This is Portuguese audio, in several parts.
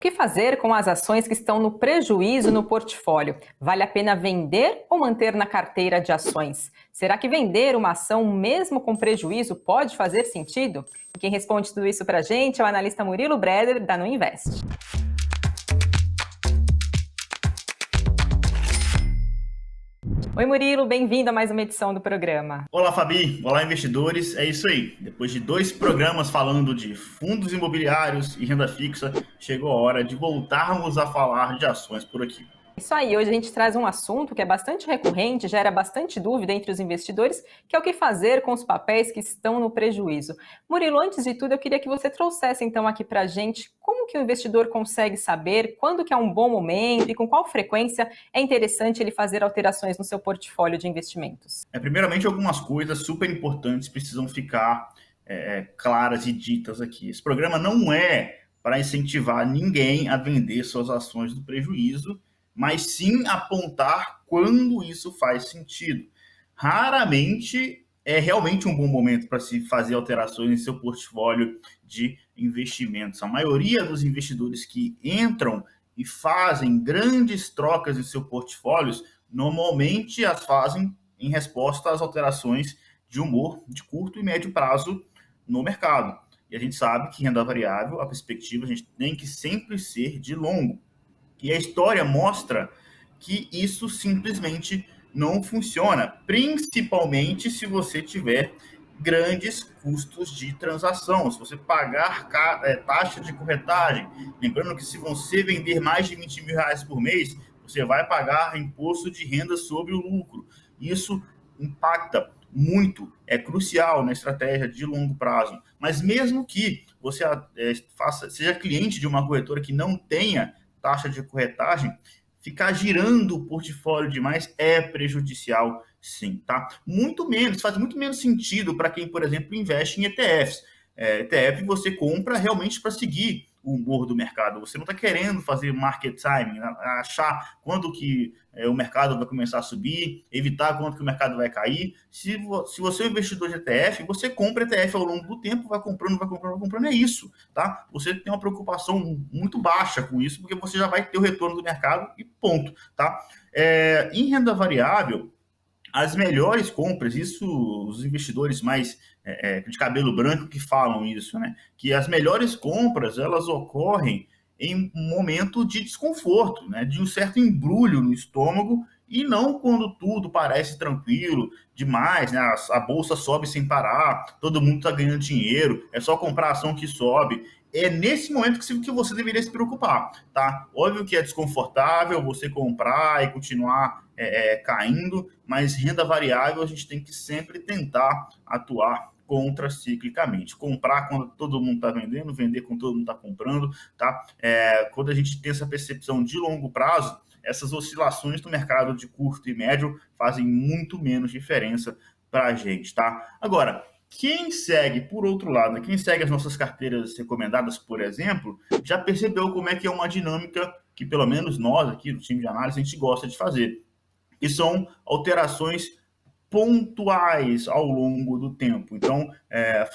O que fazer com as ações que estão no prejuízo no portfólio? Vale a pena vender ou manter na carteira de ações? Será que vender uma ação mesmo com prejuízo pode fazer sentido? E quem responde tudo isso para a gente é o analista Murilo Breder, da Nuinvest. Oi Murilo, bem-vindo a mais uma edição do programa. Olá Fabi, olá investidores, é isso aí. Depois de 2 programas falando de fundos imobiliários e renda fixa, chegou a hora de voltarmos a falar de ações por aqui. Isso aí, hoje a gente traz um assunto que é bastante recorrente, gera bastante dúvida entre os investidores, que é o que fazer com os papéis que estão no prejuízo. Murilo, antes de tudo, eu queria que você trouxesse então aqui para a gente como que o investidor consegue saber quando que é um bom momento e com qual frequência é interessante ele fazer alterações no seu portfólio de investimentos. Primeiramente, algumas coisas super importantes precisam ficar claras e ditas aqui. Esse programa não é para incentivar ninguém a vender suas ações do prejuízo, mas sim apontar quando isso faz sentido. Raramente é realmente um bom momento para se fazer alterações em seu portfólio de investimentos. A maioria dos investidores que entram e fazem grandes trocas em seus portfólios, normalmente as fazem em resposta às alterações de humor de curto e médio prazo no mercado. E a gente sabe que renda variável, a perspectiva, a gente tem que sempre ser de longo. E a história mostra que isso simplesmente não funciona, principalmente se você tiver grandes custos de transação, se você pagar taxa de corretagem. Lembrando que se você vender mais de 20 mil reais por mês, você vai pagar imposto de renda sobre o lucro. Isso impacta muito, é crucial na estratégia de longo prazo. Mas mesmo que você seja cliente de uma corretora que não tenha taxa de corretagem, ficar girando o portfólio demais é prejudicial, sim, tá? Faz muito menos sentido para quem, por exemplo, investe em ETFs. ETF você compra realmente para seguir o humor do mercado. Você não está querendo fazer market timing, achar quando que o mercado vai começar a subir, evitar quando que o mercado vai cair. Se você é um investidor de ETF, você compra ETF ao longo do tempo, vai comprando, é isso, tá? Você tem uma preocupação muito baixa com isso, porque você já vai ter o retorno do mercado e ponto, tá? Em renda variável, as melhores compras, isso os investidores mais de cabelo branco que falam isso, né? Que as melhores compras, elas ocorrem em um momento de desconforto, né? De um certo embrulho no estômago e não quando tudo parece tranquilo demais, né? A bolsa sobe sem parar, todo mundo está ganhando dinheiro, é só comprar a ação que sobe. É nesse momento que você deveria se preocupar, tá? Óbvio que é desconfortável você comprar e continuar caindo, mas renda variável a gente tem que sempre tentar atuar contraciclicamente. Comprar quando todo mundo está vendendo, vender quando todo mundo está comprando, tá? Quando a gente tem essa percepção de longo prazo, essas oscilações do mercado de curto e médio fazem muito menos diferença para a gente, tá? Agora, quem segue, por outro lado, né, quem segue as nossas carteiras recomendadas, por exemplo, já percebeu como é que é uma dinâmica que, pelo menos nós aqui do time de análise, a gente gosta de fazer. E são alterações pontuais ao longo do tempo. Então,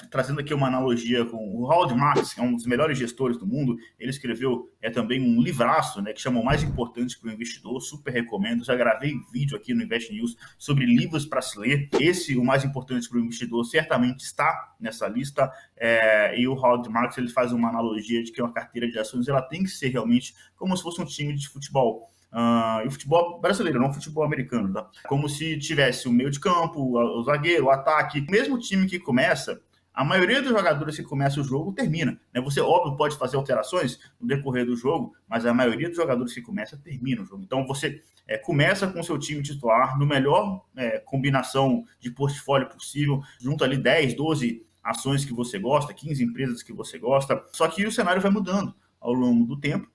trazendo aqui uma analogia com o Howard Marks, que é um dos melhores gestores do mundo, ele escreveu também um livraço, né, que chama O Mais Importante para o Investidor, super recomendo, já gravei vídeo aqui no Invest News sobre livros para se ler. Esse, O Mais Importante para o Investidor, certamente está nessa lista, e o Howard Marks ele faz uma analogia de que uma carteira de ações ela tem que ser realmente como se fosse um time de futebol. E o futebol brasileiro, não o futebol americano, tá? Como se tivesse o meio de campo, o zagueiro, o ataque. O mesmo time que começa, a maioria dos jogadores que começa o jogo termina, né? Você, óbvio, pode fazer alterações no decorrer do jogo, mas a maioria dos jogadores que começa termina o jogo. Então você começa com o seu time titular, no melhor combinação de portfólio possível, junta ali 10, 12 ações que você gosta, 15 empresas que você gosta, só que o cenário vai mudando ao longo do tempo.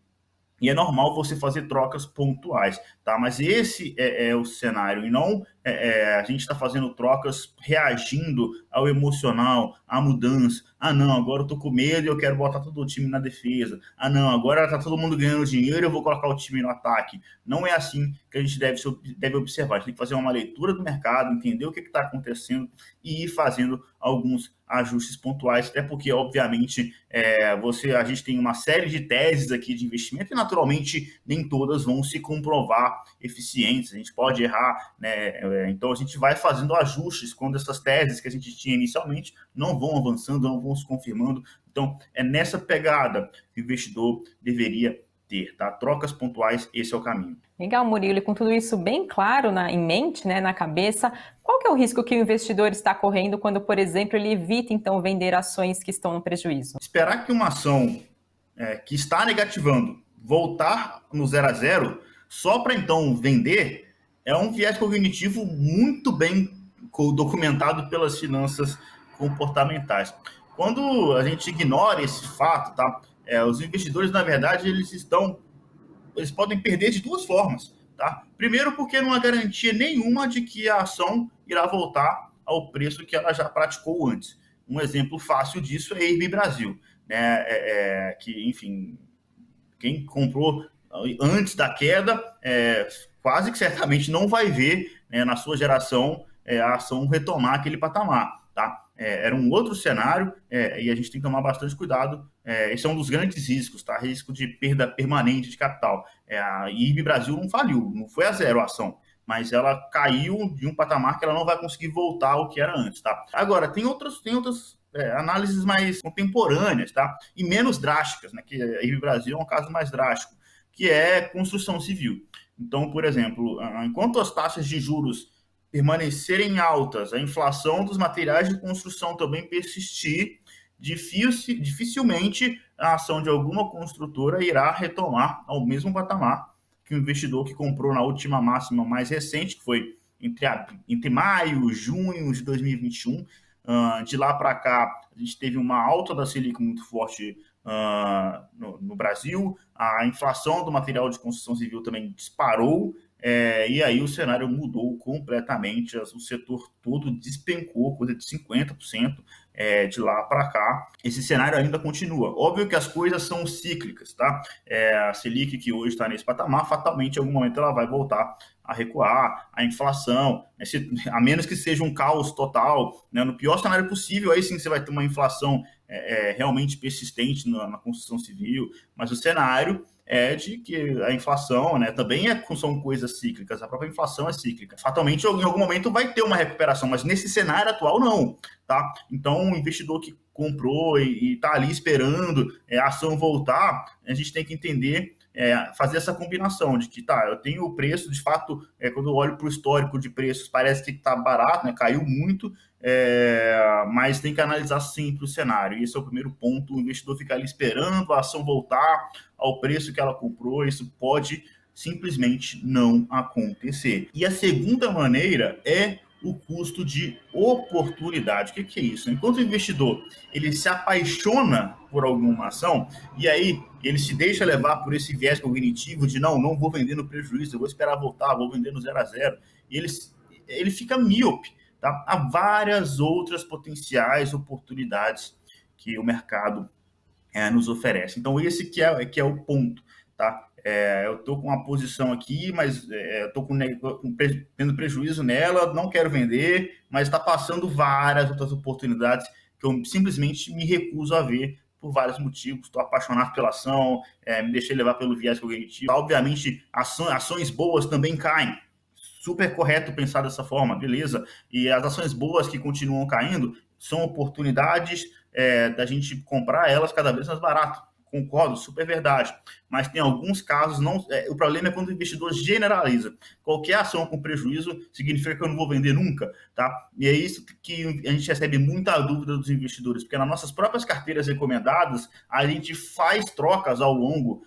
E é normal você fazer trocas pontuais, tá? Mas esse é o cenário, e não a gente está fazendo trocas reagindo ao emocional, à mudança. Ah, não, agora eu tô com medo e eu quero botar todo o time na defesa. Ah, não, agora tá todo mundo ganhando dinheiro e eu vou colocar o time no ataque. Não é assim que a gente deve observar. A gente tem que fazer uma leitura do mercado, entender o que está acontecendo e ir fazendo alguns ajustes pontuais, até porque, obviamente, a gente tem uma série de teses aqui de investimento e, naturalmente, nem todas vão se comprovar eficientes. A gente pode errar, né? Então, a gente vai fazendo ajustes quando essas teses que a gente tinha inicialmente não vão avançando, não vão se confirmando. Então, é nessa pegada que o investidor deveria ter, tá? Trocas pontuais, esse é o caminho. Legal, Murilo, e com tudo isso bem claro em mente, né, na cabeça, qual que é o risco que o investidor está correndo quando, por exemplo, ele evita, então, vender ações que estão no prejuízo? Esperar que uma ação que está negativando voltar no 0 a 0 só para então vender é um viés cognitivo muito bem documentado pelas finanças comportamentais. Quando a gente ignora esse fato, tá? Os investidores, na verdade, eles podem perder de duas formas, tá? Primeiro, porque não há garantia nenhuma de que a ação irá voltar ao preço que ela já praticou antes. Um exemplo fácil disso é a Airbnb Brasil, né? Que, enfim, quem comprou antes da queda, quase que certamente não vai ver, né, na sua geração a ação retomar aquele patamar, tá? Era um outro cenário e a gente tem que tomar bastante cuidado. Esse é um dos grandes riscos, tá? Risco de perda permanente de capital. A IRB Brasil não faliu, não foi a zero a ação, mas ela caiu de um patamar que ela não vai conseguir voltar ao que era antes, tá? Agora, tem outras análises mais contemporâneas, tá? E menos drásticas, né? Que a IRB Brasil é um caso mais drástico, que é construção civil. Então, por exemplo, enquanto as taxas de juros permanecerem altas, a inflação dos materiais de construção também persistir, dificilmente a ação de alguma construtora irá retomar ao mesmo patamar que o investidor que comprou na última máxima mais recente, que foi entre maio e junho de 2021. De lá para cá, a gente teve uma alta da Selic muito forte no Brasil, a inflação do material de construção civil também disparou, e aí o cenário mudou completamente, o setor todo despencou, coisa de 50% de lá para cá. Esse cenário ainda continua. Óbvio que as coisas são cíclicas, tá? A Selic, que hoje está nesse patamar, fatalmente em algum momento ela vai voltar a recuar, a inflação, né, a menos que seja um caos total, né, no pior cenário possível, aí sim você vai ter uma inflação realmente persistente na construção civil, mas o cenário é de que a inflação, né, também são coisas cíclicas, a própria inflação é cíclica. Fatalmente, em algum momento vai ter uma recuperação, mas nesse cenário atual, não, tá? Então, o investidor que comprou e está ali esperando a ação voltar, a gente tem que entender, fazer essa combinação de que, tá, eu tenho o preço, de fato, quando eu olho para o histórico de preços, parece que está barato, né, caiu muito, mas tem que analisar sempre o cenário. E esse é o primeiro ponto, o investidor ficar ali esperando a ação voltar ao preço que ela comprou, isso pode simplesmente não acontecer. E a segunda maneira é o custo de oportunidade. O que é isso? Enquanto o investidor ele se apaixona por alguma ação e aí ele se deixa levar por esse viés cognitivo de não vou vender no prejuízo, eu vou esperar voltar, vou vender no 0 a 0, e ele fica míope. Tá? Há várias outras potenciais oportunidades que o mercado nos oferece. Então, esse que é o ponto. Tá? Eu estou com uma posição aqui, mas estou tendo prejuízo nela, não quero vender, mas está passando várias outras oportunidades que eu simplesmente me recuso a ver por vários motivos. Estou apaixonado pela ação, me deixei levar pelo viés cognitivo. Obviamente, ações boas também caem. Super correto pensar dessa forma, beleza. E as ações boas que continuam caindo são oportunidades da gente comprar elas cada vez mais barato. Concordo, super verdade. Mas tem alguns casos, o problema é quando o investidor generaliza. Qualquer ação com prejuízo significa que eu não vou vender nunca, tá? E é isso que a gente recebe muita dúvida dos investidores, porque nas nossas próprias carteiras recomendadas, a gente faz trocas ao longo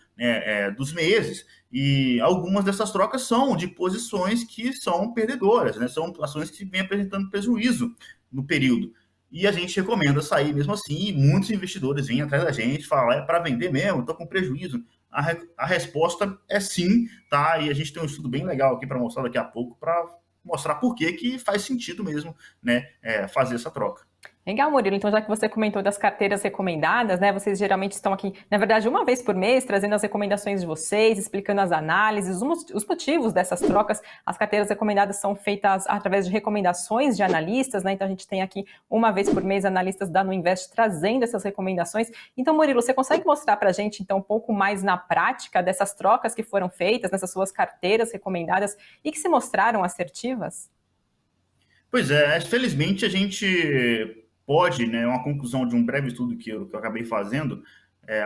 dos meses, e algumas dessas trocas são de posições que são perdedoras, né? São ações que vêm apresentando prejuízo no período. E a gente recomenda sair mesmo assim, e muitos investidores vêm atrás da gente, falam, é para vender mesmo, estou com prejuízo. A resposta é sim, tá? E a gente tem um estudo bem legal aqui para mostrar daqui a pouco, para mostrar por que faz sentido mesmo, né, fazer essa troca. Legal, Murilo. Então, já que você comentou das carteiras recomendadas, né? Vocês geralmente estão aqui, na verdade, uma vez por mês, trazendo as recomendações de vocês, explicando as análises, os motivos dessas trocas. As carteiras recomendadas são feitas através de recomendações de analistas, né? Então, a gente tem aqui, uma vez por mês, analistas da Nuinvest trazendo essas recomendações. Então, Murilo, você consegue mostrar para a gente, então, um pouco mais na prática dessas trocas que foram feitas nessas suas carteiras recomendadas e que se mostraram assertivas? Pois é, felizmente a gente pode, né, uma conclusão de um breve estudo que eu acabei fazendo,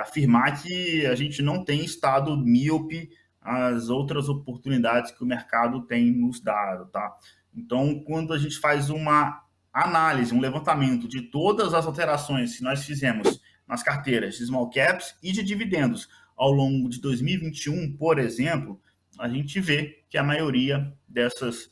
afirmar que a gente não tem estado míope às outras oportunidades que o mercado tem nos dado, tá? Então, quando a gente faz uma análise, um levantamento de todas as alterações que nós fizemos nas carteiras de small caps e de dividendos ao longo de 2021, por exemplo, a gente vê que a maioria dessas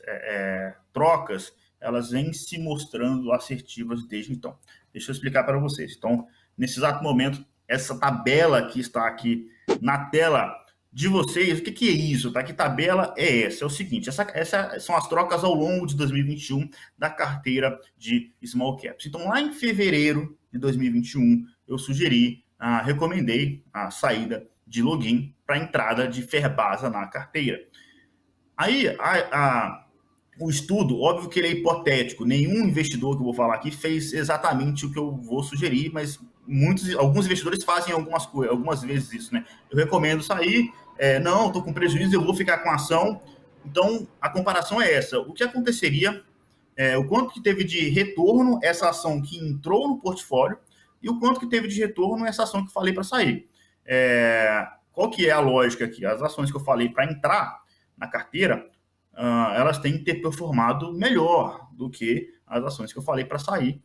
trocas elas vêm se mostrando assertivas desde então. Deixa eu explicar para vocês. Então, nesse exato momento, essa tabela que está aqui na tela de vocês, o que é isso? Tá? Que tabela é essa? É o seguinte, essa são as trocas ao longo de 2021 da carteira de Small Caps. Então, lá em fevereiro de 2021, eu recomendei a saída de login para a entrada de Ferbasa na carteira. Aí, o estudo, óbvio que ele é hipotético, nenhum investidor que eu vou falar aqui fez exatamente o que eu vou sugerir, mas alguns investidores fazem algumas vezes isso, né? Eu recomendo sair, não, estou com prejuízo, eu vou ficar com a ação. Então, a comparação é essa. O que aconteceria, o quanto que teve de retorno essa ação que entrou no portfólio e o quanto que teve de retorno essa ação que eu falei para sair. Qual que é a lógica aqui? As ações que eu falei para entrar na carteira, elas têm que ter performado melhor do que as ações que eu falei para sair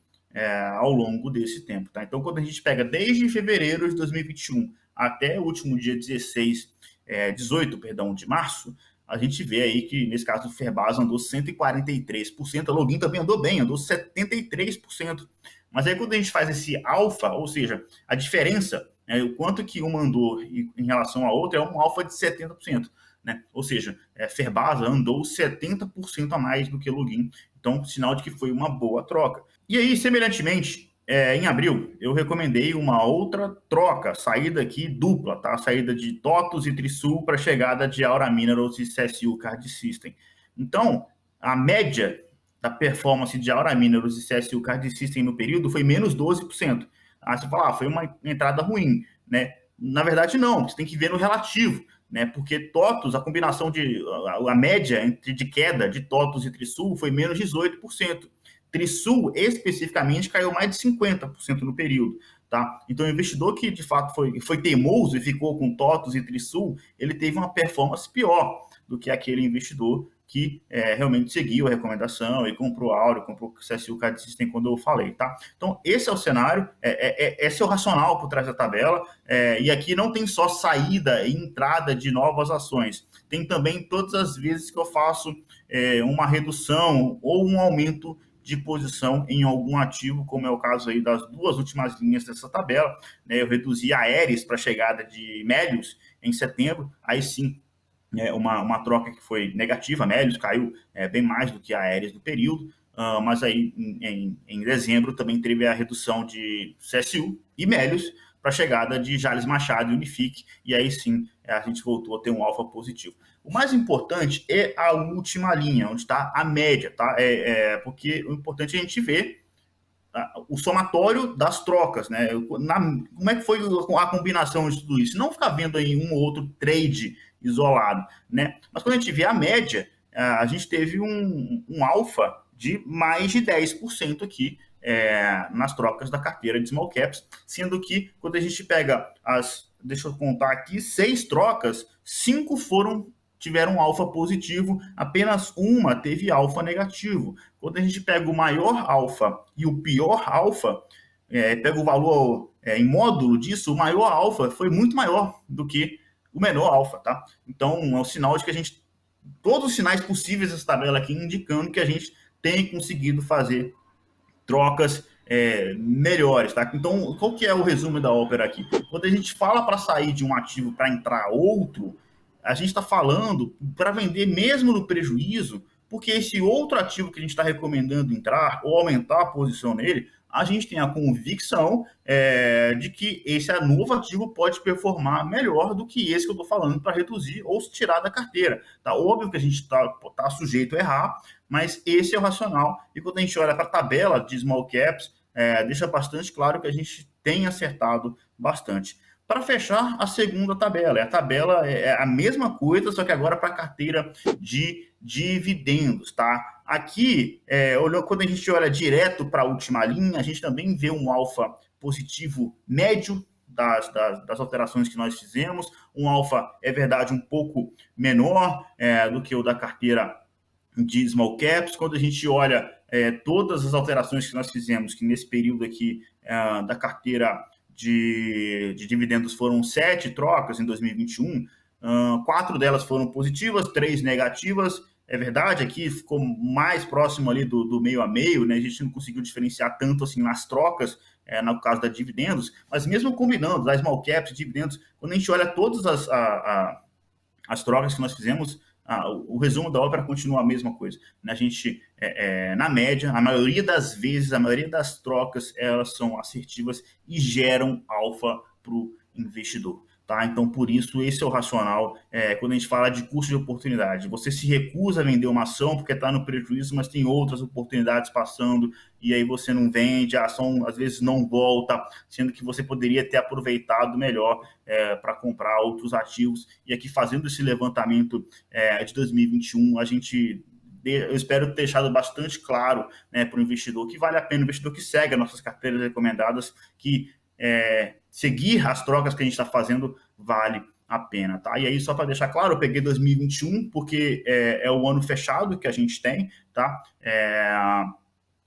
ao longo desse tempo. Tá? Então, quando a gente pega desde fevereiro de 2021 até o último dia 18 de março, a gente vê aí que, nesse caso, o Ferbasa andou 143%, a Login também andou bem, andou 73%. Mas aí, quando a gente faz esse alfa, ou seja, a diferença, o quanto que uma andou em relação à outra, é um alfa de 70%. Né? Ou seja, Ferbasa andou 70% a mais do que Login. Então, sinal de que foi uma boa troca. E aí, semelhantemente, em abril, eu recomendei uma outra troca, saída aqui dupla, tá? Saída de TOTUS e Trisul para chegada de Aura Minerals e CSU Card System. Então, a média da performance de Aura Minerals e CSU Card System no período foi menos 12%. Você fala, foi uma entrada ruim, né? Na verdade, não, você tem que ver no relativo, né? Porque TOTUS, a combinação a média de queda de TOTUS e Trisul foi menos 18%. Trisul, especificamente, caiu mais de 50% no período. Tá? Então, o investidor que, de fato, foi teimoso e ficou com TOTUS e Trisul, ele teve uma performance pior do que aquele investidor que realmente seguiu a recomendação e comprou Aura, comprou o CSU Card System quando eu falei, tá? Então, esse é o cenário, esse é o racional por trás da tabela, e aqui não tem só saída e entrada de novas ações, tem também todas as vezes que eu faço uma redução ou um aumento de posição em algum ativo, como é o caso aí das duas últimas linhas dessa tabela, né? Eu reduzi a Aeres para a chegada de Melius em setembro, aí sim, uma troca que foi negativa, a Melius caiu bem mais do que a Aeres no período, mas aí em dezembro também teve a redução de CSU e Melius para a chegada de Jales Machado e Unifique, e aí sim a gente voltou a ter um alfa positivo. O mais importante é a última linha, onde está a média, tá? Porque o importante é a gente ver o somatório das trocas, né? Como é que foi a combinação de tudo isso? Não ficar vendo aí um ou outro trade isolado, né? Mas quando a gente vê a média, a gente teve um alfa de mais de 10% aqui nas trocas da carteira de small caps, sendo que quando a gente pega deixa eu contar aqui, 6 trocas, 5 tiveram alfa positivo, apenas uma teve alfa negativo. Quando a gente pega o maior alfa e o pior alfa, pega o valor em módulo disso, o maior alfa foi muito maior do que o menor alfa, tá? Então, é um sinal de que todos os sinais possíveis dessa tabela aqui indicando que a gente tem conseguido fazer trocas melhores, tá? Então, qual que é o resumo da ópera aqui? Quando a gente fala para sair de um ativo para entrar outro, a gente está falando para vender mesmo no prejuízo, porque esse outro ativo que a gente está recomendando entrar ou aumentar a posição nele, a gente tem a convicção de que esse novo ativo pode performar melhor do que esse que eu estou falando para reduzir ou se tirar da carteira. Tá óbvio que a gente está sujeito a errar, mas esse é o racional. E quando a gente olha para a tabela de small caps, deixa bastante claro que a gente tem acertado bastante. Para fechar, a segunda tabela. A tabela é a mesma coisa, só que agora para a carteira de dividendos, tá? Aqui, quando a gente olha direto para a última linha, a gente também vê um alfa positivo médio das alterações que nós fizemos. Um alfa, é verdade, um pouco menor do que o da carteira de small caps. Quando a gente olha todas as alterações que nós fizemos, que nesse período aqui da carteira de dividendos foram 7 trocas em 2021, 4 delas foram positivas, 3 negativas. É verdade, aqui ficou mais próximo ali do meio a meio, né? A gente não conseguiu diferenciar tanto assim nas trocas, no caso da dividendos, mas mesmo combinando, da small caps, dividendos, quando a gente olha todas as trocas que nós fizemos, o resumo da ópera continua a mesma coisa. A gente, na média, a maioria das vezes, a maioria das trocas, elas são assertivas e geram alfa para o investidor. Tá? Então, por isso, esse é o racional quando a gente fala de custo de oportunidade. Você se recusa a vender uma ação porque está no prejuízo, mas tem outras oportunidades passando, e aí você não vende, a ação às vezes não volta, sendo que você poderia ter aproveitado melhor para comprar outros ativos. E aqui, fazendo esse levantamento de 2021, eu espero ter deixado bastante claro, né, para o investidor que vale a pena, o investidor que segue as nossas carteiras recomendadas, que seguir as trocas que a gente está fazendo vale a pena, tá? E aí, só para deixar claro, eu peguei 2021 porque é o ano fechado que a gente tem, tá?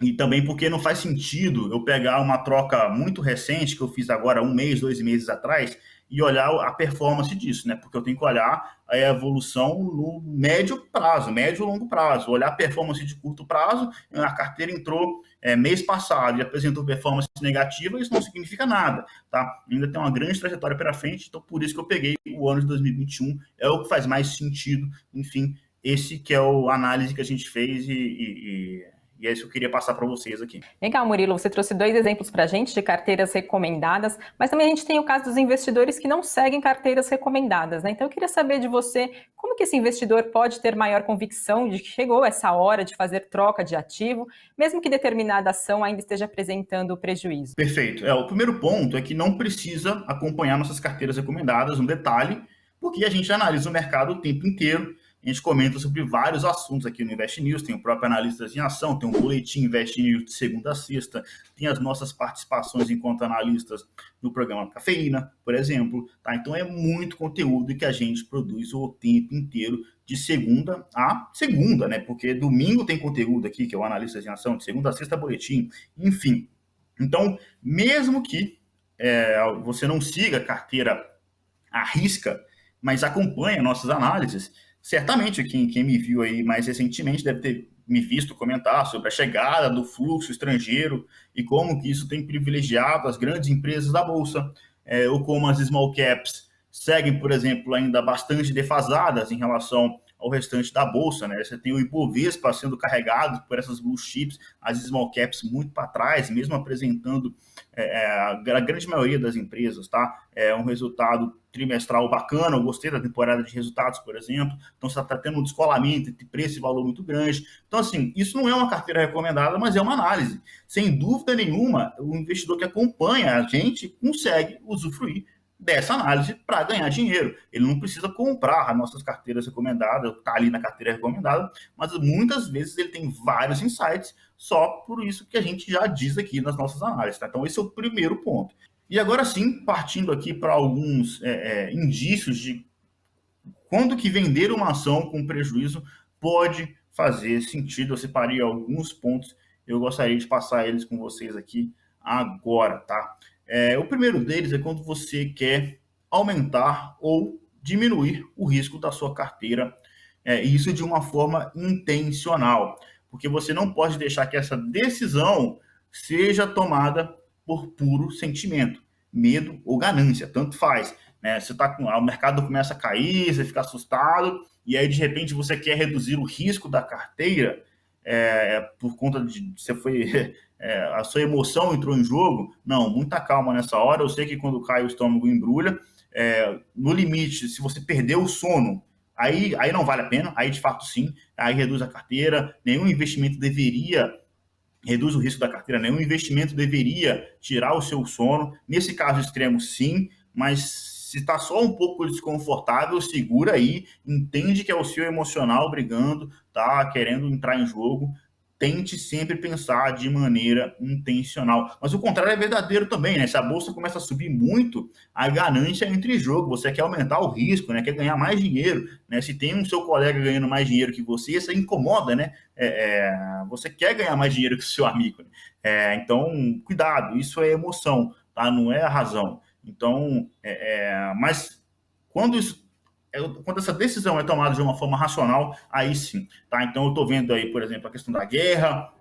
E também porque não faz sentido eu pegar uma troca muito recente que eu fiz agora 1 mês, 2 meses atrás e olhar a performance disso, né? Porque eu tenho que olhar a evolução no médio prazo, médio e longo prazo. Olhar a performance de curto prazo, a carteira entrou mês passado e apresentou performance negativa, isso não significa nada, tá? Ainda tem uma grande trajetória pela frente, então por isso que eu peguei o ano de 2021, é o que faz mais sentido, enfim, esse que é a análise que a gente fez e é isso que eu queria passar para vocês aqui. Legal, Murilo, você trouxe 2 exemplos para a gente de carteiras recomendadas, mas também a gente tem o caso dos investidores que não seguem carteiras recomendadas, né? Então eu queria saber de você, como que esse investidor pode ter maior convicção de que chegou essa hora de fazer troca de ativo, mesmo que determinada ação ainda esteja apresentando prejuízo? Perfeito. O primeiro ponto é que não precisa acompanhar nossas carteiras recomendadas, um detalhe, porque a gente analisa o mercado o tempo inteiro. A gente comenta sobre vários assuntos aqui no Invest News, tem o próprio Analistas em Ação, tem um boletim Invest News de segunda a sexta, tem as nossas participações enquanto analistas no programa Cafeína, por exemplo. Tá? Então é muito conteúdo que a gente produz o tempo inteiro, de segunda a segunda, né? Porque domingo tem conteúdo aqui, que é o Analistas em Ação, de segunda a sexta boletim, enfim. Então, mesmo que você não siga a carteira à risca, mas acompanha nossas análises, certamente quem me viu aí mais recentemente deve ter me visto comentar sobre a chegada do fluxo estrangeiro e como que isso tem privilegiado as grandes empresas da Bolsa, ou como as small caps seguem, por exemplo, ainda bastante defasadas em relação ao restante da Bolsa, né? Você tem o Ibovespa sendo carregado por essas blue chips, as small caps muito para trás, mesmo apresentando a grande maioria das empresas, tá? Um resultado trimestral bacana, eu gostei da temporada de resultados, por exemplo, então você está tendo um descolamento entre preço e valor muito grande. Então, assim, isso não é uma carteira recomendada, mas é uma análise. Sem dúvida nenhuma, o investidor que acompanha a gente consegue usufruir dessa análise para ganhar dinheiro. Ele não precisa comprar as nossas carteiras recomendadas, está ali na carteira recomendada, mas muitas vezes ele tem vários insights só por isso que a gente já diz aqui nas nossas análises. Tá? Então, esse é o primeiro ponto. E agora sim, partindo aqui para alguns indícios de quando que vender uma ação com prejuízo pode fazer sentido. Eu separei alguns pontos, eu gostaria de passar eles com vocês aqui agora, tá? O primeiro deles é quando você quer aumentar ou diminuir o risco da sua carteira, isso de uma forma intencional, porque você não pode deixar que essa decisão seja tomada por puro sentimento, medo ou ganância, tanto faz. Né? O mercado começa a cair, você fica assustado, e aí de repente você quer reduzir o risco da carteira, por conta de você foi a sua emoção entrou em jogo. Não, muita calma nessa hora. Eu sei que quando cai o estômago embrulha. No limite, se você perder o sono, aí não vale a pena. Aí de fato sim, aí reduz a carteira. Nenhum investimento deveria reduz o risco da carteira, nenhum investimento deveria tirar o seu sono. Nesse caso extremo, sim, mas se está só um pouco desconfortável, segura aí, entende que é o seu emocional brigando, tá querendo entrar em jogo. Tente sempre pensar de maneira intencional. Mas o contrário é verdadeiro também, né? Se a bolsa começa a subir muito, a ganância entra em jogo. Você quer aumentar o risco, né? Quer ganhar mais dinheiro, né? Se tem um seu colega ganhando mais dinheiro que você, isso incomoda, né? Você quer ganhar mais dinheiro que o seu amigo. Né? Então, cuidado, isso é emoção, tá? Não é a razão. Então, mas quando quando essa decisão é tomada de uma forma racional, aí sim, tá? Então eu estou vendo aí, por exemplo, a questão da guerra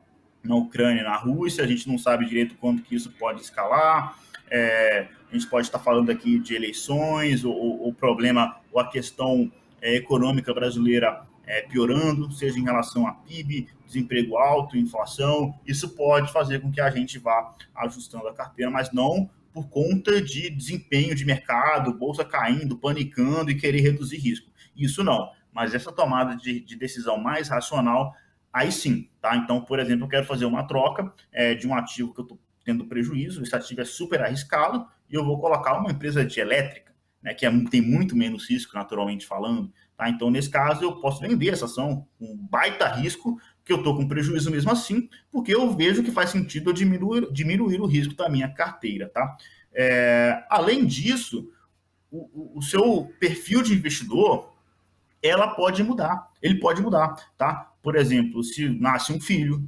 na Ucrânia e na Rússia, a gente não sabe direito quando que isso pode escalar, a gente pode estar falando aqui de eleições, ou problema, ou a questão econômica brasileira piorando, seja em relação a PIB, desemprego alto, inflação, isso pode fazer com que a gente vá ajustando a carteira, mas não por conta de desempenho de mercado, bolsa caindo, panicando e querer reduzir risco. Isso não. Mas essa tomada de decisão mais racional, aí sim, tá? Então, por exemplo, eu quero fazer uma troca de um ativo que eu estou tendo prejuízo, esse ativo é super arriscado, e eu vou colocar uma empresa de elétrica, né, que tem muito menos risco, naturalmente falando. Tá? Então, nesse caso, eu posso vender essa ação com baita risco, que eu estou com prejuízo mesmo assim, porque eu vejo que faz sentido eu diminuir o risco da minha carteira. Tá? Além disso, o seu perfil de investidor ele pode mudar. Tá? Por exemplo, se nasce um filho,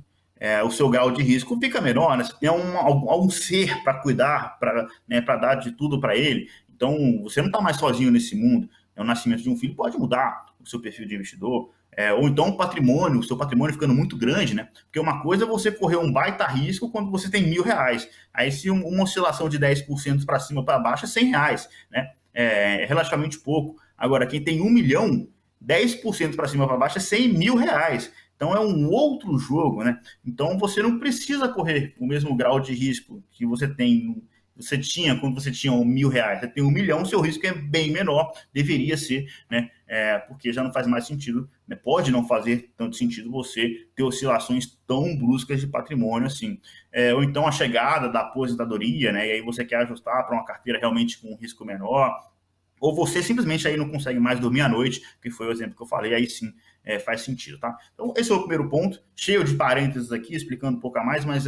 o seu grau de risco fica menor, né? Você tem algum ser para cuidar, para dar de tudo para ele. Então, você não está mais sozinho nesse mundo. O nascimento de um filho pode mudar o seu perfil de investidor. Ou então o seu patrimônio ficando muito grande, né? Porque uma coisa é você correr um baita risco quando você tem R$ 1.000. Aí, se uma oscilação de 10% para cima ou para baixo, é R$ 100, né? É relativamente pouco. Agora, quem tem 1 milhão, 10% para cima ou para baixo é R$ 100.000. Então é um outro jogo, né? Então você não precisa correr o mesmo grau de risco que você tinha quando você tinha R$ 1.000. Você tem 1 milhão, seu risco é bem menor, deveria ser, né? Porque já não faz mais sentido, né? Pode não fazer tanto sentido você ter oscilações tão bruscas de patrimônio assim. Ou então a chegada da aposentadoria, né? E aí você quer ajustar para uma carteira realmente com um risco menor, ou você simplesmente aí não consegue mais dormir à noite, que foi o exemplo que eu falei, aí sim faz sentido, tá? Então, esse é o primeiro ponto, cheio de parênteses aqui, explicando um pouco a mais, mas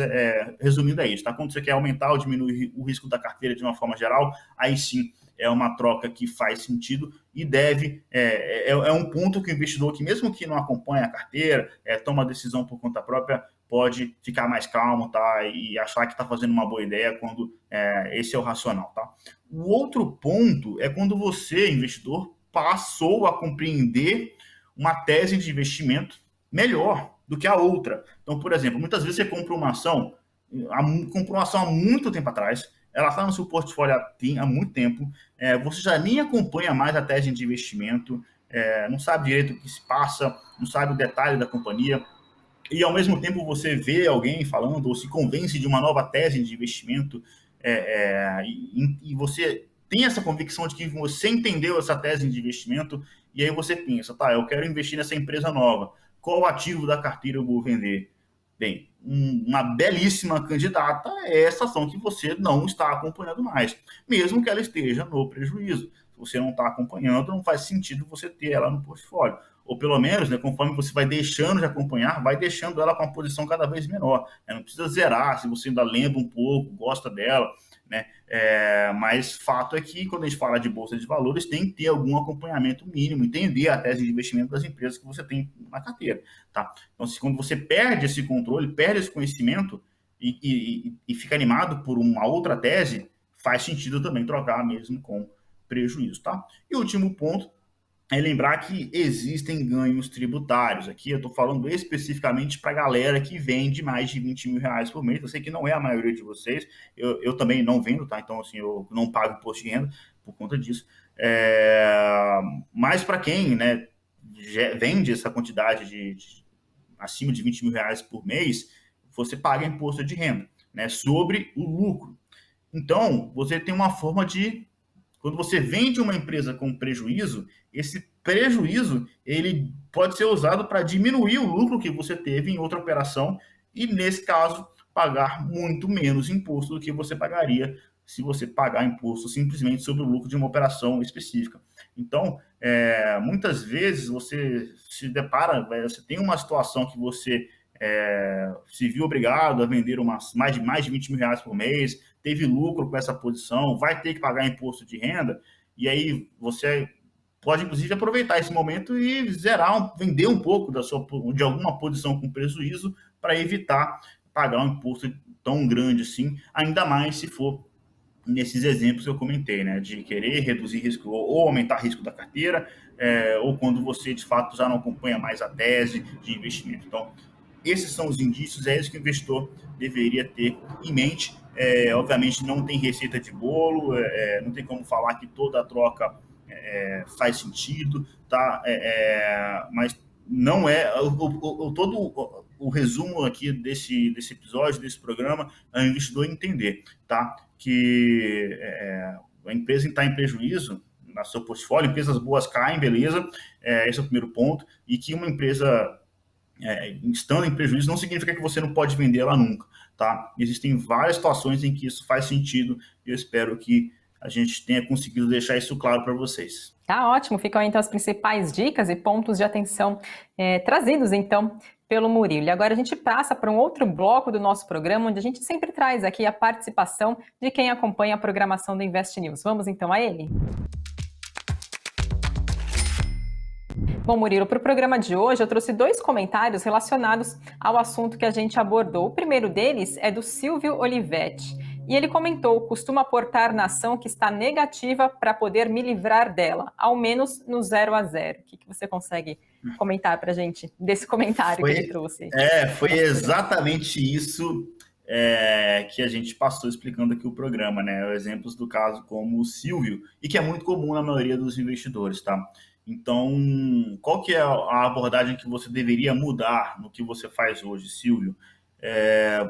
resumindo é isso, tá? Quando você quer aumentar ou diminuir o risco da carteira de uma forma geral, aí sim é uma troca que faz sentido e deve, um ponto que o investidor, que mesmo que não acompanha a carteira, toma a decisão por conta própria, pode ficar mais calmo, tá? E achar que está fazendo uma boa ideia quando esse é o racional, tá? O outro ponto é quando você, investidor, passou a compreender uma tese de investimento melhor do que a outra. Então, por exemplo, muitas vezes você comprou uma ação há muito tempo atrás, ela está no seu portfólio há muito tempo, você já nem acompanha mais a tese de investimento, não sabe direito o que se passa, não sabe o detalhe da companhia, e ao mesmo tempo você vê alguém falando ou se convence de uma nova tese de investimento, e você tem essa convicção de que você entendeu essa tese de investimento, e aí você pensa, tá, eu quero investir nessa empresa nova, qual ativo da carteira eu vou vender? Bem, uma belíssima candidata é essa ação que você não está acompanhando mais, mesmo que ela esteja no prejuízo. Se você não está acompanhando, não faz sentido você ter ela no portfólio. Ou pelo menos, né, conforme você vai deixando de acompanhar, vai deixando ela com uma posição cada vez menor. Não precisa zerar, se você ainda lembra um pouco, gosta dela, né? Mas fato é que quando a gente fala de bolsa de valores, tem que ter algum acompanhamento mínimo, entender a tese de investimento das empresas que você tem na carteira, tá? Então, quando você perde esse controle, perde esse conhecimento e fica animado por uma outra tese, faz sentido também trocar mesmo com prejuízo, tá? E o último ponto é lembrar que existem ganhos tributários. Aqui eu estou falando especificamente para a galera que vende mais de R$ 20.000 por mês. Eu sei que não é a maioria de vocês, eu também não vendo, tá? Então, assim, eu não pago imposto de renda por conta disso. Mas para quem, né, vende essa quantidade acima de 20 mil reais por mês, você paga imposto de renda, né, sobre o lucro. Então, você tem uma forma de, quando você vende uma empresa com prejuízo, esse prejuízo ele pode ser usado para diminuir o lucro que você teve em outra operação e, nesse caso, pagar muito menos imposto do que você pagaria se você pagar imposto simplesmente sobre o lucro de uma operação específica. Então, muitas vezes você se depara, você tem uma situação que você se viu obrigado a vender mais de 20 mil reais por mês, teve lucro com essa posição, vai ter que pagar imposto de renda, e aí você pode, inclusive, aproveitar esse momento e vender um pouco de alguma posição com prejuízo para evitar pagar um imposto tão grande assim, ainda mais se for nesses exemplos que eu comentei, né, de querer reduzir risco ou aumentar risco da carteira, ou quando você, de fato, já não acompanha mais a tese de investimento. Então, esses são os indícios, é isso que o investidor deveria ter em mente. Obviamente, não tem receita de bolo, não tem como falar que toda a troca faz sentido, tá? Mas não é todo o resumo aqui desse episódio, desse programa, é o investidor entender, tá? Que a empresa está em prejuízo no seu portfólio, empresas boas caem, beleza, esse é o primeiro ponto, e que uma empresa estando em prejuízo não significa que você não pode vender ela nunca, tá? Existem várias situações em que isso faz sentido e eu espero que a gente tenha conseguido deixar isso claro para vocês. Tá ótimo, ficam então as principais dicas e pontos de atenção trazidos então pelo Murilo. E agora a gente passa para um outro bloco do nosso programa, onde a gente sempre traz aqui a participação de quem acompanha a programação do Invest News. Vamos então a ele? Bom, Murilo, para o programa de hoje eu trouxe 2 comentários relacionados ao assunto que a gente abordou. O primeiro deles é do Silvio Olivetti. E ele comentou: costumo aportar na ação que está negativa para poder me livrar dela, ao menos no 0 a 0. O que você consegue comentar para a gente desse comentário que ele trouxe? Foi exatamente isso que a gente passou explicando aqui o programa, né? Exemplos do caso como o Silvio, e que é muito comum na maioria dos investidores, tá? Então, qual que é a abordagem que você deveria mudar no que você faz hoje, Silvio?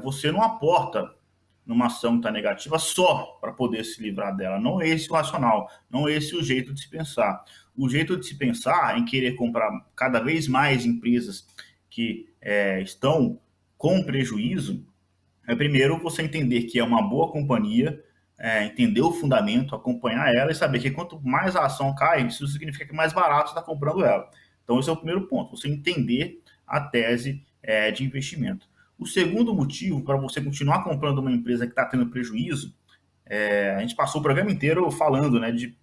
Você não aporta numa ação que está negativa só para poder se livrar dela. Não é esse o racional, não é esse o jeito de se pensar. O jeito de se pensar em querer comprar cada vez mais empresas que estão com prejuízo é, primeiro, você entender que é uma boa companhia, entender o fundamento, acompanhar ela e saber que quanto mais a ação cai, isso significa que mais barato está comprando ela. Então, esse é o primeiro ponto, você entender a tese de investimento. O segundo motivo para você continuar comprando uma empresa que está tendo prejuízo, a gente passou o programa inteiro falando, né, de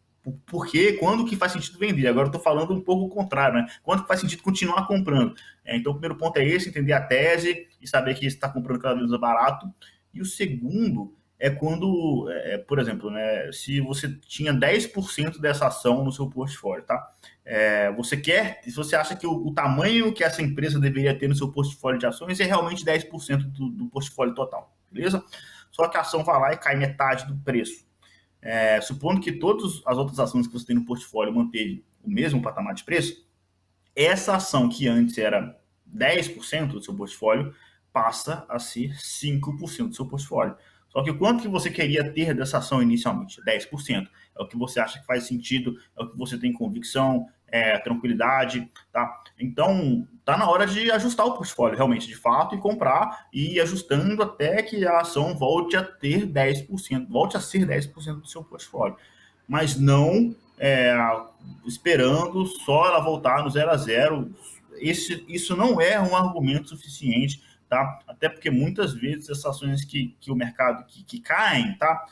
por que, quando que faz sentido vender. Agora eu estou falando um pouco o contrário, né? Quando que faz sentido continuar comprando. Então, o primeiro ponto é esse, entender a tese e saber que você está comprando cada vez mais barato. E o segundo é quando, por exemplo, né, se você tinha 10% dessa ação no seu portfólio, tá? Se você acha que o tamanho que essa empresa deveria ter no seu portfólio de ações é realmente 10% do portfólio total, beleza? Só que a ação vai lá e cai metade do preço. Supondo que todas as outras ações que você tem no portfólio manteve o mesmo patamar de preço, essa ação que antes era 10% do seu portfólio passa a ser 5% do seu portfólio. Só que o quanto que você queria ter dessa ação inicialmente? 10%. É o que você acha que faz sentido, é o que você tem convicção, tranquilidade, tá? Então, tá na hora de ajustar o portfólio, realmente, de fato, e comprar e ir ajustando até que a ação volte a ter 10%, volte a ser 10% do seu portfólio. Mas não esperando só ela voltar no 0 a 0. Isso não é um argumento suficiente, tá? Até porque muitas vezes essas ações que o mercado que caem, tá?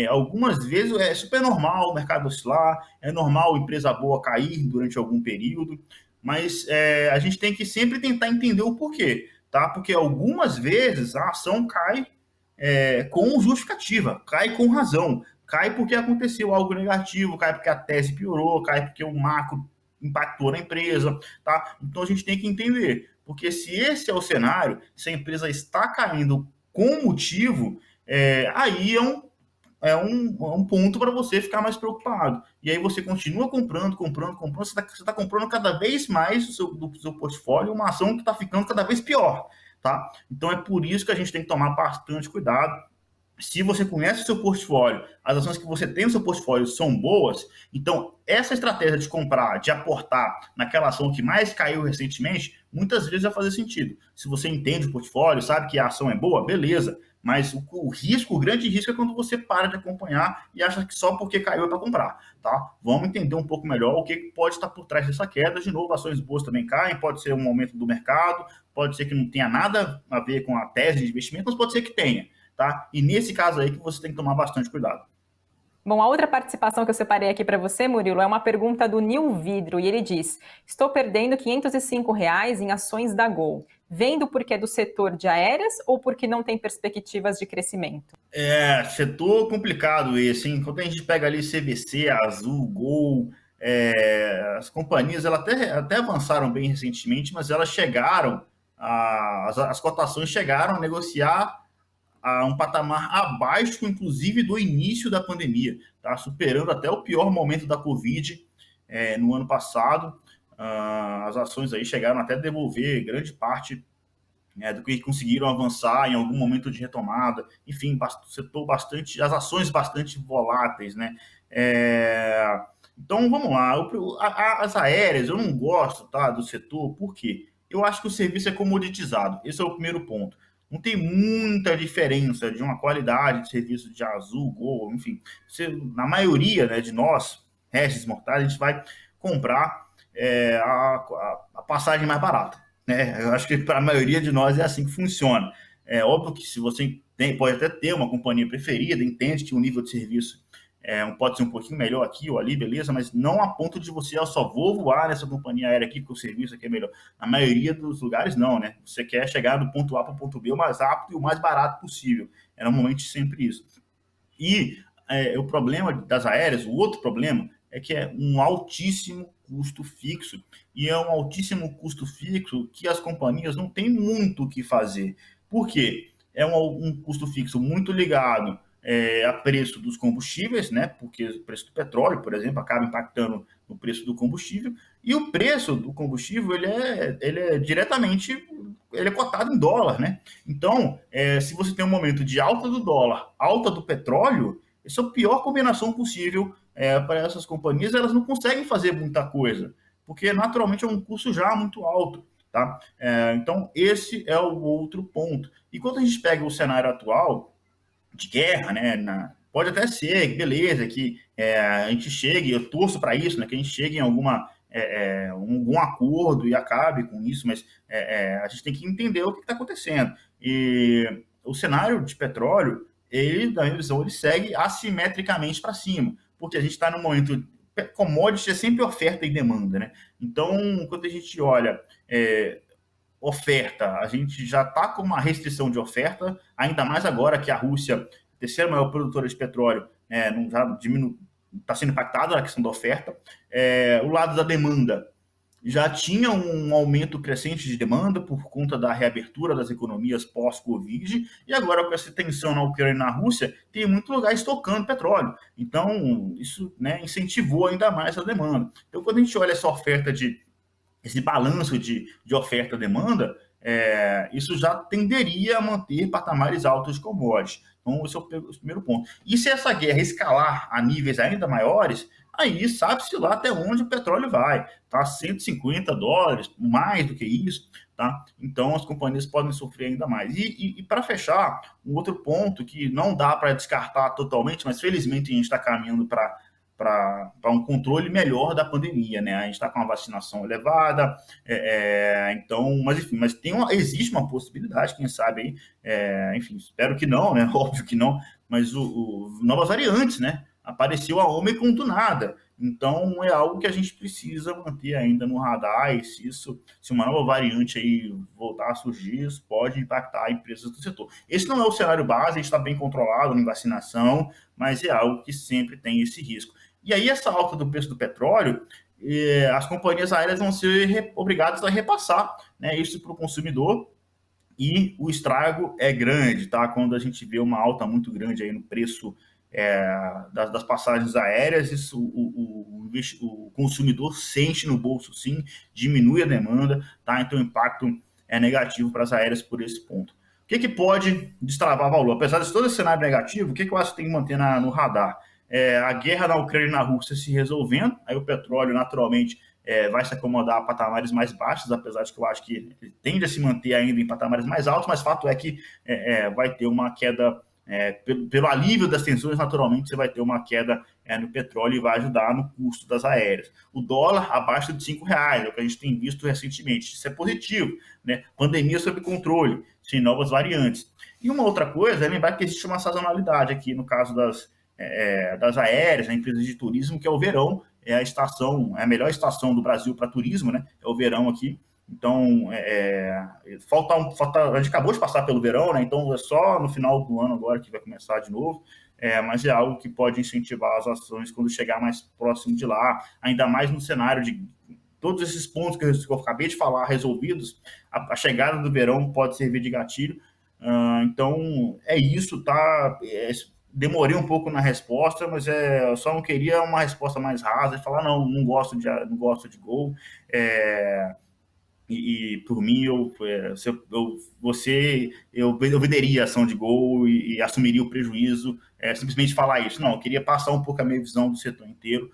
Algumas vezes é super normal o mercado oscilar, é normal empresa boa cair durante algum período, mas a gente tem que sempre tentar entender o porquê, tá? Porque algumas vezes a ação cai com justificativa, cai com razão, cai porque aconteceu algo negativo, cai porque a tese piorou, cai porque o macro impactou na empresa, tá? Então a gente tem que entender, porque se esse é o cenário, se a empresa está caindo com motivo, aí um ponto para você ficar mais preocupado. E aí você continua comprando, você está comprando cada vez mais do seu portfólio uma ação que está ficando cada vez pior. Tá? Então é por isso que a gente tem que tomar bastante cuidado. Se você conhece o seu portfólio, as ações que você tem no seu portfólio são boas, então essa estratégia de comprar, de aportar naquela ação que mais caiu recentemente, muitas vezes vai fazer sentido. Se você entende o portfólio, sabe que a ação é boa, beleza. Mas o grande risco é quando você para de acompanhar e acha que só porque caiu é para comprar, tá? Vamos entender um pouco melhor o que pode estar por trás dessa queda. De novo, ações boas também caem, pode ser um aumento do mercado, pode ser que não tenha nada a ver com a tese de investimento, mas pode ser que tenha. Tá? E nesse caso aí que você tem que tomar bastante cuidado. Bom, a outra participação que eu separei aqui para você, Murilo, é uma pergunta do Nil Vidro, e ele diz: estou perdendo R$ 505 em ações da Gol. Vendo porque é do setor de aéreas ou porque não tem perspectivas de crescimento? Setor complicado esse, hein? Quando a gente pega ali CVC, Azul, Gol, as companhias elas até avançaram bem recentemente, mas elas chegaram, as cotações chegaram a negociar a um patamar abaixo, inclusive, do início da pandemia, tá? Superando até o pior momento da Covid no ano passado. As ações aí chegaram até a devolver grande parte do que conseguiram avançar em algum momento de retomada. Enfim, setor bastante, as ações bastante voláteis, né? Então, vamos lá. As aéreas, eu não gosto, tá, do setor, por quê? Eu acho que o serviço é comoditizado. Esse é o primeiro ponto. Não tem muita diferença de uma qualidade de serviço de Azul, Gol, enfim. Na maioria, né, de nós, restos mortais, a gente vai comprar a passagem mais barata. Né? Eu acho que para a maioria de nós é assim que funciona. É óbvio que se você pode até ter uma companhia preferida, entende que o nível de serviço pode ser um pouquinho melhor aqui ou ali, beleza, mas não a ponto de você, eu só vou voar nessa companhia aérea aqui porque o serviço aqui é melhor. Na maioria dos lugares, não, né? Você quer chegar do ponto A para o ponto B o mais rápido e o mais barato possível. É normalmente sempre isso. E o problema das aéreas, o outro problema, é que é um altíssimo custo fixo. E é um altíssimo custo fixo que as companhias não têm muito o que fazer. Por quê? É um custo fixo muito ligado a preço dos combustíveis, né? Porque o preço do petróleo, por exemplo, acaba impactando no preço do combustível, e o preço do combustível ele é diretamente ele é cotado em dólar, né? Então, se você tem um momento de alta do dólar, alta do petróleo, essa é a pior combinação possível para essas companhias, elas não conseguem fazer muita coisa, porque naturalmente é um custo já muito alto. Tá? Então, esse é o outro ponto. E quando a gente pega o cenário atual, de guerra, né? Pode até ser, beleza, que a gente chegue, eu torço para isso, né? Que a gente chegue em algum acordo e acabe com isso, mas a gente tem que entender o que está acontecendo. E o cenário de petróleo, ele, na minha visão, ele segue assimetricamente para cima, porque a gente está num momento commodity é sempre oferta e demanda, né? Então, quando a gente olha oferta, a gente já está com uma restrição de oferta, ainda mais agora que a Rússia, terceira maior produtora de petróleo, já está sendo impactada na questão da oferta. O lado da demanda já tinha um aumento crescente de demanda por conta da reabertura das economias pós-Covid, e agora com essa tensão na Ucrânia e na Rússia, tem muito lugar estocando petróleo. Então, isso, né, incentivou ainda mais a demanda. Então, quando a gente olha essa oferta esse balanço de oferta e demanda, isso já tenderia a manter patamares altos de commodities. Então, esse é o primeiro ponto. E se essa guerra escalar a níveis ainda maiores, aí sabe-se lá até onde o petróleo vai. Tá? $150, mais do que isso. Tá? Então, as companhias podem sofrer ainda mais. E para fechar, um outro ponto que não dá para descartar totalmente, mas felizmente a gente está caminhando para um controle melhor da pandemia, né? A gente está com uma vacinação elevada, então, mas enfim, existe uma possibilidade, quem sabe aí, enfim, espero que não, né? Óbvio que não, mas novas variantes, né? Apareceu a Ômicron do nada, então é algo que a gente precisa manter ainda no radar, e se uma nova variante aí voltar a surgir, isso pode impactar empresas do setor. Esse não é o cenário base, a gente está bem controlado em vacinação, mas é algo que sempre tem esse risco. E aí, essa alta do preço do petróleo, as companhias aéreas vão ser obrigadas a repassar, né, isso para o consumidor, e o estrago é grande, tá? Quando a gente vê uma alta muito grande aí no preço das passagens aéreas. Isso, o consumidor sente no bolso, sim, diminui a demanda, tá? Então o impacto é negativo para as aéreas por esse ponto. O que pode destravar valor? Apesar de todo esse cenário negativo, o que eu acho que tem que manter no radar? A guerra na Ucrânia e na Rússia se resolvendo, aí o petróleo naturalmente vai se acomodar a patamares mais baixos, apesar de que eu acho que ele tende a se manter ainda em patamares mais altos, mas fato é que vai ter uma queda, pelo alívio das tensões, naturalmente você vai ter uma queda no petróleo e vai ajudar no custo das aéreas. O dólar abaixo de R$5, é o que a gente tem visto recentemente, isso é positivo, né? Pandemia sob controle, sem novas variantes. E uma outra coisa é lembrar que existe uma sazonalidade aqui no caso das aéreas, empresas de turismo, que é o verão, é a melhor estação do Brasil para turismo, né? É o verão aqui. Então, a gente acabou de passar pelo verão, né? Então é só no final do ano agora que vai começar de novo, mas é algo que pode incentivar as ações quando chegar mais próximo de lá, ainda mais no cenário de todos esses pontos que eu acabei de falar resolvidos, a chegada do verão pode servir de gatilho. Então, é isso, tá? Demorei um pouco na resposta, mas eu só não queria uma resposta mais rasa e falar, não gosto de Gol. E por mim, eu venderia a ação de Gol e assumiria o prejuízo, simplesmente falar isso. Não, eu queria passar um pouco a minha visão do setor inteiro.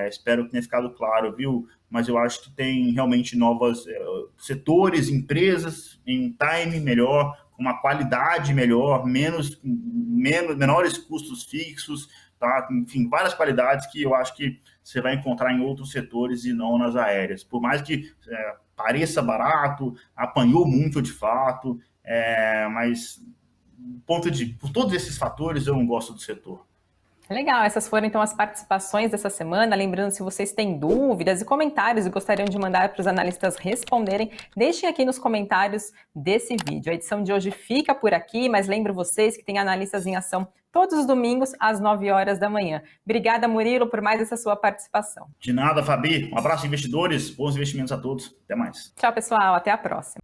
Espero que tenha ficado claro, viu? Mas eu acho que tem realmente novos setores, empresas em um time melhor, com uma qualidade melhor, menores custos fixos, tá? Enfim, várias qualidades que eu acho que você vai encontrar em outros setores e não nas aéreas. Por mais que pareça barato, apanhou muito de fato, mas por todos esses fatores eu não gosto do setor. Legal, essas foram então as participações dessa semana. Lembrando, se vocês têm dúvidas e comentários e gostariam de mandar para os analistas responderem, deixem aqui nos comentários desse vídeo. A edição de hoje fica por aqui, mas lembro vocês que tem analistas em ação todos os domingos às 9 horas da manhã. Obrigada, Murilo, por mais essa sua participação. De nada, Fabi. Um abraço, investidores. Bons investimentos a todos. Até mais. Tchau, pessoal. Até a próxima.